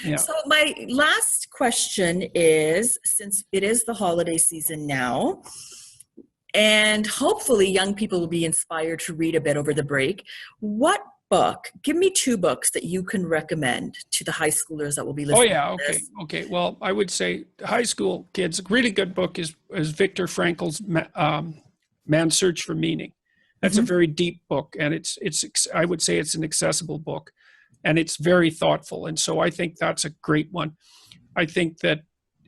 Yeah. So my last question is, since it is the holiday season now, and hopefully young people will be inspired to read a bit over the break, what book, give me two books that you can recommend to the high schoolers that will be Oh listening yeah. to Okay. this? Okay. Well, I would say high school kids, a really good book is Viktor Frankl's Man's Search for Meaning. That's a Mhm. very deep book, and I would say it's an accessible book, and it's very thoughtful. And so I think that's a great one. I think that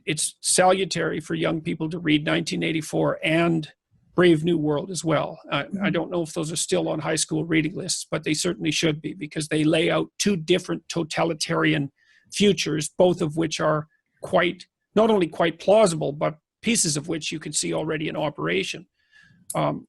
it's salutary for young people to read 1984 and Brave New World as well. I Mhm. don't know if those are still on high school reading lists, but they certainly should be because they lay out two different totalitarian futures, both of which are quite, not only quite plausible, but pieces of which you can see already in operation. Um,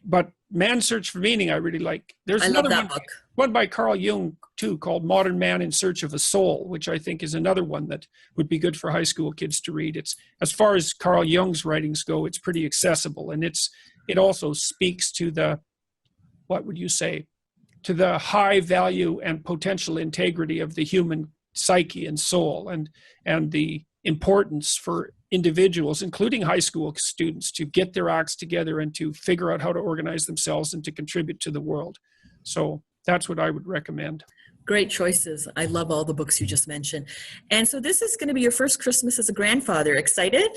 but Man's Search for Meaning, I really like. There's I love another that one, book. one by Carl Jung too, called Modern Man in Search of a Soul, which I think is another one that would be good for high school kids to read. It's, as far as Carl Jung's writings go, it's pretty accessible, and it also speaks to the, what would you say, to the high value and potential integrity of the human psyche and soul, and the importance for individuals, including high school students, to get their acts together and to figure out how to organize themselves and to contribute to the world. So that's what I would recommend. Great choices. I love all the books you just mentioned. And so this is going to be your first Christmas as a grandfather. Excited?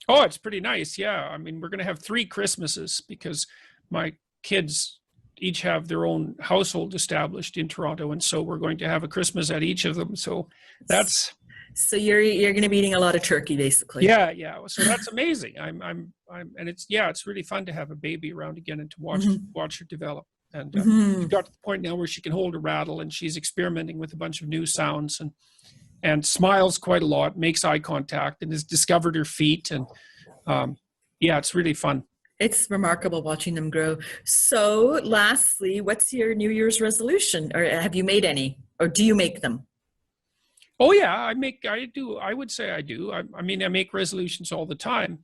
Oh, it's pretty nice. Yeah. I mean, we're going to have 3 Christmases because my kids each have their own household established in Toronto. And so we're going to have a Christmas at each of them. So that's, So you're going to be eating a lot of turkey, basically. yeah, yeah. So that's amazing. And it's, yeah, it's really fun to have a baby around again and to Mhm. watch her develop. And she's Mhm. got to the point now where she can hold a rattle, and she's experimenting with a bunch of new sounds, and smiles quite a lot, makes eye contact, and has discovered her feet. And yeah, it's really fun. It's remarkable watching them grow. So, lastly, what's your New Year's resolution, or have you made any, or do you make them? Oh yeah, I do. I would say I do. I mean, I make resolutions all the time.